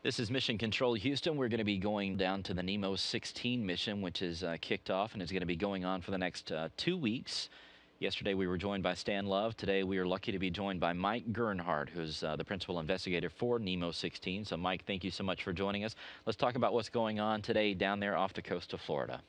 This is Mission Control Houston. We're going to be going down to the NEEMO 16 mission, which is kicked off and is going to be going on for the next 2 weeks. Yesterday we were joined by Stan Love. Today we are lucky to be joined by Mike Gernhardt, who's the principal investigator for NEEMO 16. So Mike, thank you so much for joining us. Let's talk about what's going on today down there off the coast of Florida.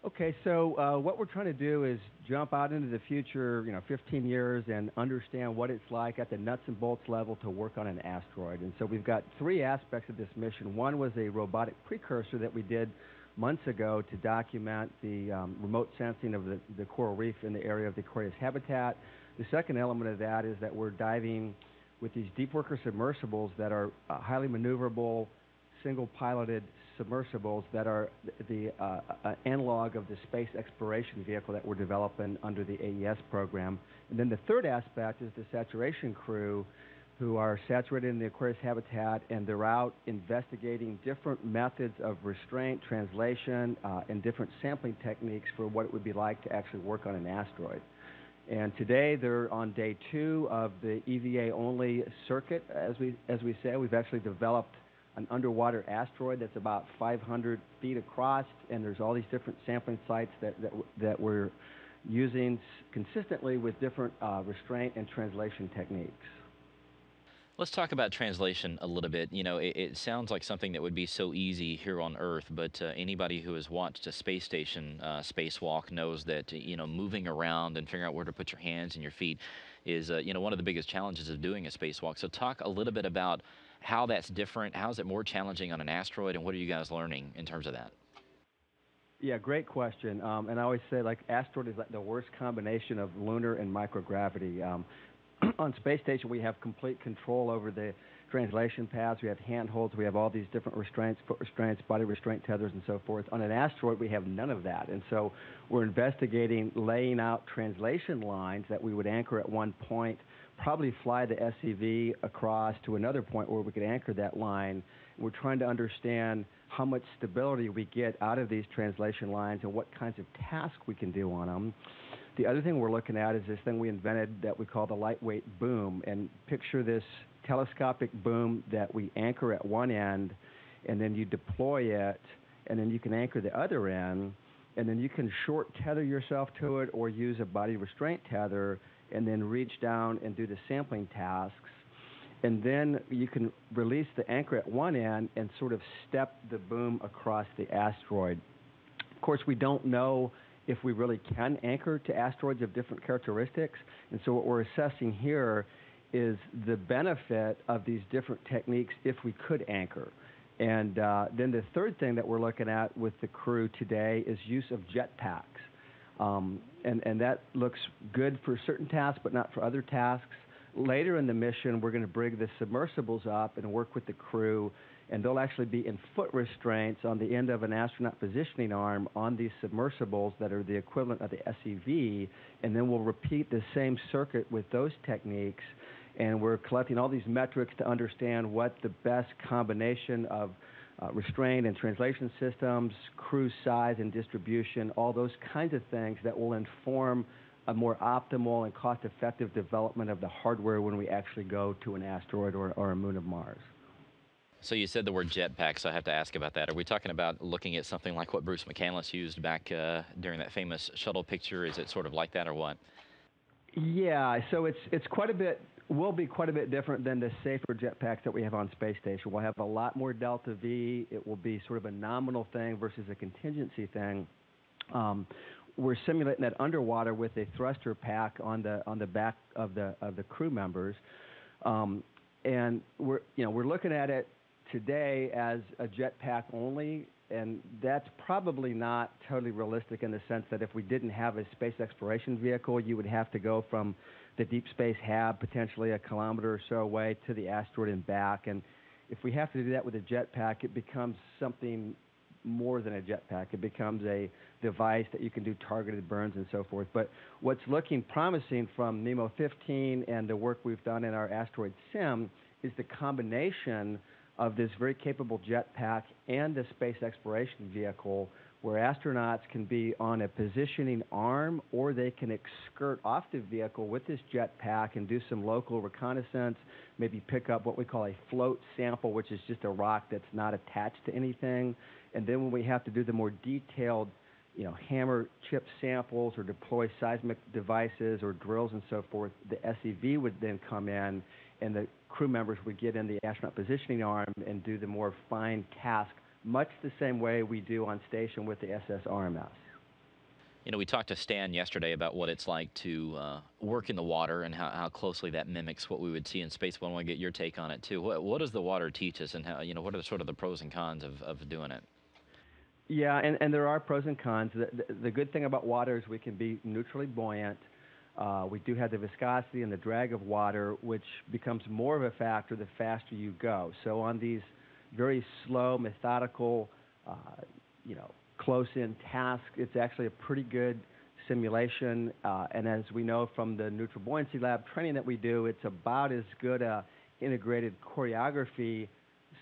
Okay, so what we're trying to do is jump out into the future, 15 years, and understand what it's like at the nuts and bolts level to work on an asteroid. And so we've got three aspects of this mission. One was a robotic precursor that we did months ago to document the remote sensing of the coral reef in the area of the Aquarius habitat. The second element of that is that we're diving with these deep worker submersibles that are highly maneuverable, single-piloted submersibles that are the analog of the space exploration vehicle that we're developing under the AES program. And then the third aspect is the saturation crew, who are saturated in the Aquarius habitat, and they're out investigating different methods of restraint, translation, and different sampling techniques for what it would be like to actually work on an asteroid. And today they're on day 2 of the EVA-only circuit, as we say. We've actually developed an underwater asteroid that's about 500 feet across, and there's all these different sampling sites that we're using consistently with different restraint and translation techniques. Let's talk about translation a little bit. You know, it sounds like something that would be so easy here on Earth, but anybody who has watched a space station spacewalk knows that, moving around and figuring out where to put your hands and your feet is, one of the biggest challenges of doing a spacewalk. So talk a little bit about how that's different. How is it more challenging on an asteroid, and what are you guys learning in terms of that? Yeah, great question. And I always say, asteroid is like the worst combination of lunar and microgravity. On space station, we have complete control over the translation paths. We have handholds. We have all these different restraints, foot restraints, body restraint tethers, and so forth. On an asteroid, we have none of that. And so we're investigating laying out translation lines that we would anchor at one point, probably fly the SCV across to another point where we could anchor that line. We're trying to understand how much stability we get out of these translation lines and what kinds of tasks we can do on them. The other thing we're looking at is this thing we invented that we call the lightweight boom. And picture this telescopic boom that we anchor at one end, and then you deploy it, and then you can anchor the other end, and then you can short tether yourself to it or use a body restraint tether and then reach down and do the sampling tasks. And then you can release the anchor at one end and sort of step the boom across the asteroid. Of course, we don't know if we really can anchor to asteroids of different characteristics. And so what we're assessing here is the benefit of these different techniques if we could anchor. And then the third thing that we're looking at with the crew today is use of jetpacks. And that looks good for certain tasks, but not for other tasks. Later in the mission, we're going to bring the submersibles up and work with the crew, and they'll actually be in foot restraints on the end of an astronaut positioning arm on these submersibles that are the equivalent of the SEV, and then we'll repeat the same circuit with those techniques, and we're collecting all these metrics to understand what the best combination of restraint and translation systems, crew size and distribution, all those kinds of things that will inform a more optimal and cost-effective development of the hardware when we actually go to an asteroid or a moon of Mars. So you said the word jetpack, so I have to ask about that. Are we talking about looking at something like what Bruce McCandless used back during that famous shuttle picture? Is it sort of like that or what? Yeah, so it's quite a bit, will be quite a bit different than the safer jetpacks that we have on space station. We'll have a lot more delta V. It will be sort of a nominal thing versus a contingency thing. We're simulating that underwater with a thruster pack on the back of the crew members, and we're looking at it today as a jetpack only, and that's probably not totally realistic in the sense that if we didn't have a space exploration vehicle, you would have to go from the deep space hab potentially a kilometer or so away to the asteroid and back. And if we have to do that with a jetpack, it becomes something more than a jetpack. It becomes a device that you can do targeted burns and so forth. But what's looking promising from NEEMO 15 and the work we've done in our asteroid sim is the combination of this very capable jetpack and the space exploration vehicle where astronauts can be on a positioning arm or they can skirt off the vehicle with this jetpack and do some local reconnaissance, maybe pick up what we call a float sample, which is just a rock that's not attached to anything. And then when we have to do the more detailed, hammer chip samples or deploy seismic devices or drills and so forth, the SEV would then come in and the crew members would get in the astronaut positioning arm and do the more fine task, much the same way we do on station with the SS RMS. We talked to Stan yesterday about what it's like to work in the water and how closely that mimics what we would see in space. But I want to get your take on it too. What does the water teach us, and how, what are sort of the pros and cons of doing it? Yeah, and there are pros and cons. The good thing about water is we can be neutrally buoyant. We do have the viscosity and the drag of water, which becomes more of a factor the faster you go. So on these very slow, methodical, close-in tasks, it's actually a pretty good simulation. And as we know from the neutral buoyancy lab training that we do, it's about as good a integrated choreography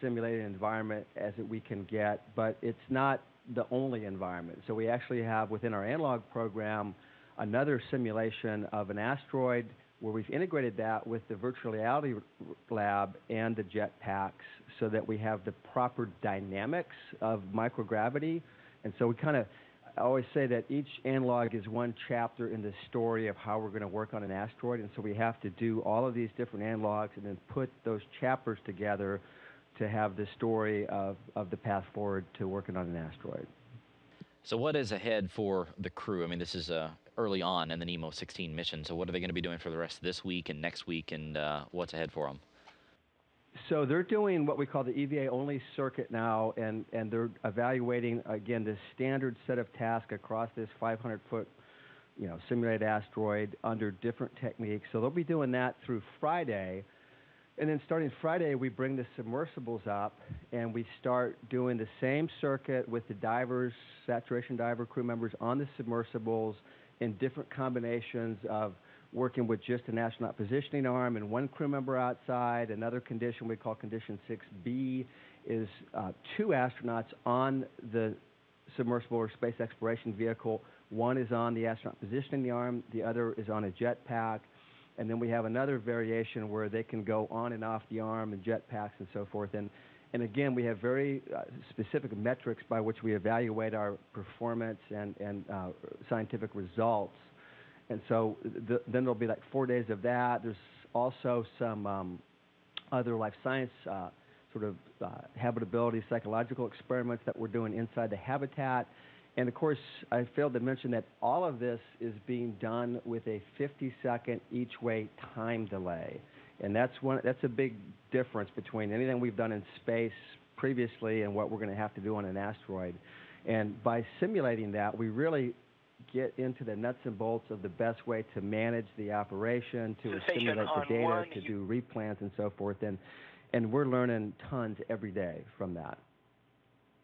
simulated environment as we can get, but it's not the only environment. So we actually have within our analog program another simulation of an asteroid where we've integrated that with the virtual reality lab and the jetpacks so that we have the proper dynamics of microgravity. And so I always say that each analog is one chapter in the story of how we're going to work on an asteroid. And so we have to do all of these different analogs and then put those chapters together to have the story of the path forward to working on an asteroid. So what is ahead for the crew? I mean, this is early on in the NEEMO 16 mission. So what are they going to be doing for the rest of this week and next week, and what's ahead for them? So they're doing what we call the EVA-only circuit now, and they're evaluating, again, this standard set of tasks across this 500-foot simulated asteroid under different techniques. So they'll be doing that through Friday. And then starting Friday, we bring the submersibles up, and we start doing the same circuit with the divers, saturation diver crew members on the submersibles in different combinations of working with just an astronaut positioning arm and one crew member outside. Another condition we call condition 6B is 2 astronauts on the submersible or space exploration vehicle. One is on the astronaut positioning arm, the other is on a jetpack. And then we have another variation where they can go on and off the arm and jetpacks and so forth. And again, we have very specific metrics by which we evaluate our performance and scientific results. And so then there'll be like 4 days of that. There's also some other life science habitability psychological experiments that we're doing inside the habitat. And, of course, I failed to mention that all of this is being done with a 50-second each-way time delay. And that's a big difference between anything we've done in space previously and what we're going to have to do on an asteroid. And by simulating that, we really get into the nuts and bolts of the best way to manage the operation, to simulate the data, to do replans and so forth. And we're learning tons every day from that.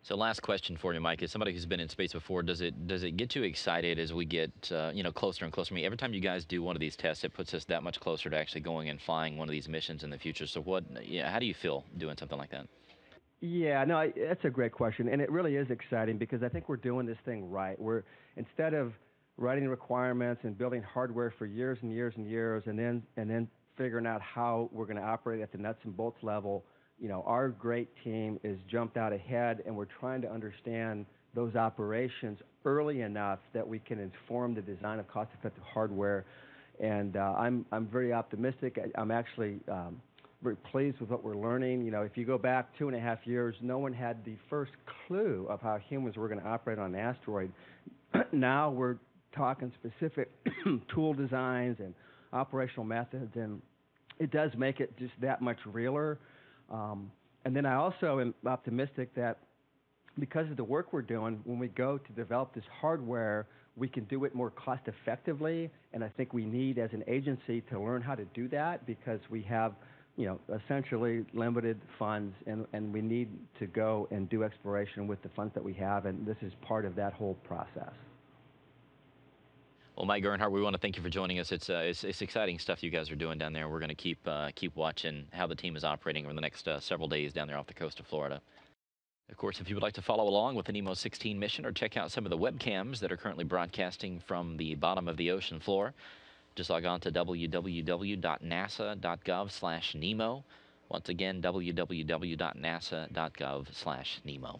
So last question for you, Mike, as somebody who's been in space before, does it get you excited as we get closer and closer? I mean, every time you guys do one of these tests, it puts us that much closer to actually going and flying one of these missions in the future. So how do you feel doing something like that? Yeah, no, that's a great question, and it really is exciting because I think we're doing this thing right. Instead of writing requirements and building hardware for years and years and years, and then figuring out how we're going to operate at the nuts and bolts level. Our great team is jumped out ahead, and we're trying to understand those operations early enough that we can inform the design of cost-effective hardware. And I'm very optimistic. I'm actually very pleased with what we're learning. If you go back 2.5 years, no one had the first clue of how humans were going to operate on an asteroid. Now we're talking specific tool designs and operational methods, and it does make it just that much realer. And then I also am optimistic that because of the work we're doing, when we go to develop this hardware, we can do it more cost effectively. And I think we need, as an agency, to learn how to do that because we have, essentially limited funds, and we need to go and do exploration with the funds that we have. And this is part of that whole process. Well, Mike Gernhardt, we want to thank you for joining us. It's exciting stuff you guys are doing down there. We're going to keep watching how the team is operating over the next several days down there off the coast of Florida. Of course, if you would like to follow along with the NEEMO 16 mission or check out some of the webcams that are currently broadcasting from the bottom of the ocean floor, just log on to www.nasa.gov/NEEMO. Once again, www.nasa.gov/NEEMO.